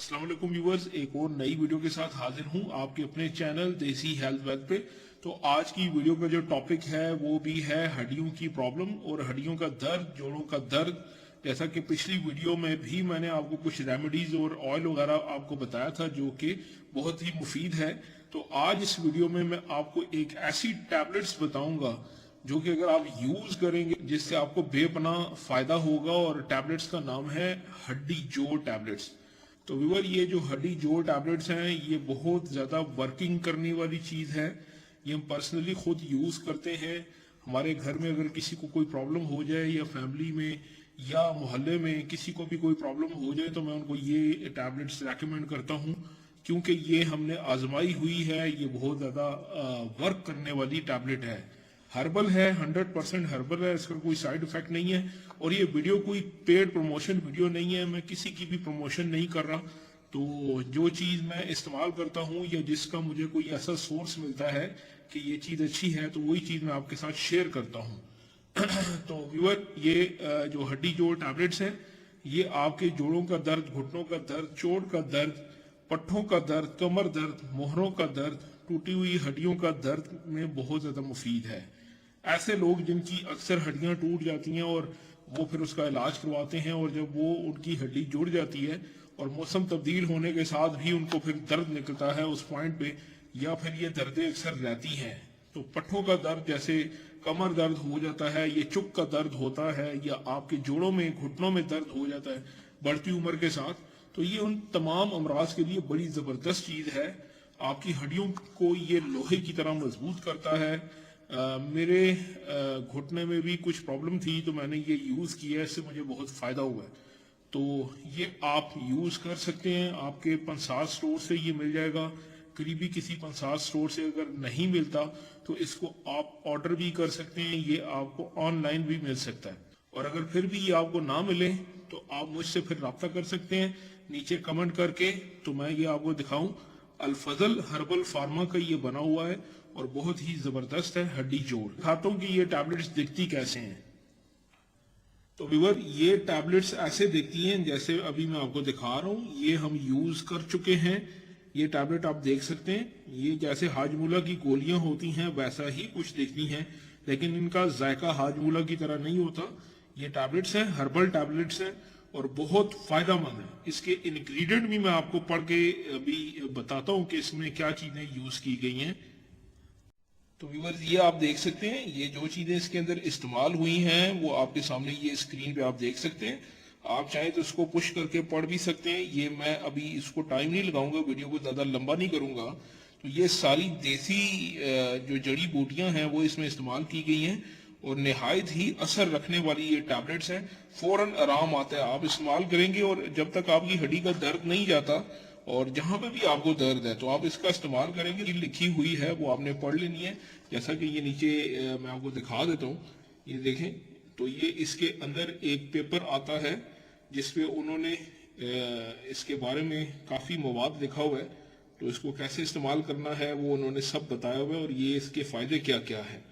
अस्सलाम वालेकुम व्यूवर्स, एक और नई वीडियो के साथ हाजिर हूं आपके अपने चैनल देसी हेल्थ वेल्थ पे। तो आज की वीडियो का जो टॉपिक है वो भी है हड्डियों की प्रॉब्लम और हड्डियों का दर्द, जोड़ों का दर्द। जैसा कि पिछली वीडियो में भी मैंने आपको कुछ रेमेडीज और ऑयल वगैरह आपको बताया था जो कि बहुत ही मुफीद है। तो आज इस वीडियो में मैं आपको एक ऐसी टैबलेट्स बताऊंगा जो कि अगर आप यूज करेंगे जिससे आपको बेपनाह फायदा होगा, और टैबलेट्स का नाम है हड्डी जोड़ टैबलेट्स। तो व्यूअर, ये जो हड्डी जोड़ टैबलेट्स हैं ये बहुत ज़्यादा वर्किंग करने वाली चीज़ है। ये हम पर्सनली खुद यूज़ करते हैं। हमारे घर में अगर किसी को कोई प्रॉब्लम हो जाए या फैमिली में या मोहल्ले में किसी को भी कोई प्रॉब्लम हो जाए तो मैं उनको ये टैबलेट्स रेकमेंड करता हूँ, क्योंकि ये हमने आजमाई हुई है। ये बहुत ज़्यादा वर्क करने वाली टैबलेट है। हर्बल है, 100% हर्बल है, इसका कोई साइड इफेक्ट नहीं है। और ये वीडियो कोई पेड प्रमोशन वीडियो नहीं है, मैं किसी की भी प्रमोशन नहीं कर रहा। तो जो चीज़ मैं इस्तेमाल करता हूँ या जिसका मुझे कोई ऐसा सोर्स मिलता है कि ये चीज़ अच्छी है तो वही चीज़ मैं आपके साथ शेयर करता हूँ। तो व्यूअर, ये जो हड्डी जोड़ टैबलेट्स हैं ये आपके जोड़ों का दर्द, घुटनों का दर्द, चोट का दर्द, पट्ठों का दर्द, कमर दर्द, मोहरों का दर्द, टूटी हुई हड्डियों का दर्द में बहुत ज़्यादा मुफीद है। ऐसे लोग जिनकी अक्सर हड्डियां टूट जाती हैं और वो फिर उसका इलाज करवाते हैं, और जब वो उनकी हड्डी जुड़ जाती है और मौसम तब्दील होने के साथ भी उनको फिर दर्द निकलता है उस पॉइंट पे, या फिर ये दर्दें अक्सर रहती हैं। तो पट्ठों का दर्द, जैसे कमर दर्द हो जाता है, ये चुक का दर्द होता है, या आपके जोड़ों में, घुटनों में दर्द हो जाता है बढ़ती उम्र के साथ, तो ये उन तमाम अमराज के लिए बड़ी ज़बरदस्त चीज़ है। आपकी हड्डियों को ये लोहे की तरह मजबूत करता है। मेरे घुटने में भी कुछ प्रॉब्लम थी तो मैंने ये यूज़ किया, इससे मुझे बहुत फ़ायदा हुआ है। तो ये आप यूज़ कर सकते हैं। आपके पंसार स्टोर से ये मिल जाएगा। करीबी किसी पंसार स्टोर से अगर नहीं मिलता तो इसको आप ऑर्डर भी कर सकते हैं, ये आपको ऑनलाइन भी मिल सकता है। और अगर फिर भी ये आपको ना मिले तो आप मुझसे फिर रब्ता कर सकते हैं नीचे कमेंट करके। तो मैं ये आपको दिखाऊं, अल-फजल हर्बल फार्मा का ये बना हुआ है और बहुत ही जबरदस्त है हड्डी जोड़। दिखाता हूं कि ये टैबलेट्स दिखती कैसे हैं। तो व्यूअर, ये टैबलेट्स ऐसे दिखती हैं जैसे अभी मैं आपको दिखा रहा हूं। ये हम यूज कर चुके हैं। ये टैबलेट आप देख सकते हैं, ये जैसे हाजमूला की गोलियां होती हैं वैसा ही कुछ दिखती हैं, लेकिन इनका जायका हाजमूला की तरह नहीं होता। ये टैबलेट्स हैं, हर्बल टैबलेट्स हैं और बहुत फायदेमंद है। इसके इंग्रेडिएंट भी मैं आपको पढ़ के अभी बताता हूँ कि इसमें क्या चीजें यूज की गई हैं। तो व्यूअर्स, ये आप देख सकते हैं, ये जो चीजें इसके अंदर इस्तेमाल हुई हैं वो आपके सामने ये स्क्रीन पे आप देख सकते हैं। आप चाहें तो इसको पुश करके पढ़ भी सकते हैं। ये मैं अभी इसको टाइम नहीं लगाऊंगा, वीडियो को ज्यादा लंबा नहीं करूंगा। तो ये सारी देसी जो जड़ी बूटियां हैं वो इसमें इस्तेमाल की गई हैं और निहायत ही असर रखने वाली ये टैबलेट्स हैं। फौरन आराम आता है, आप इस्तेमाल करेंगे और जब तक आपकी हड्डी का दर्द नहीं जाता और जहां पे भी आपको दर्द है तो आप इसका इस्तेमाल करेंगे। ये लिखी हुई है वो आपने पढ़ लेनी है। जैसा कि ये नीचे मैं आपको दिखा देता हूँ, ये देखें। तो ये इसके अंदर एक पेपर आता है जिसपे उन्होंने इसके बारे में काफी मवाद लिखा हुआ है। तो इसको कैसे इस्तेमाल करना है वो उन्होंने सब बताया हुआ है और ये इसके फायदे क्या क्या है।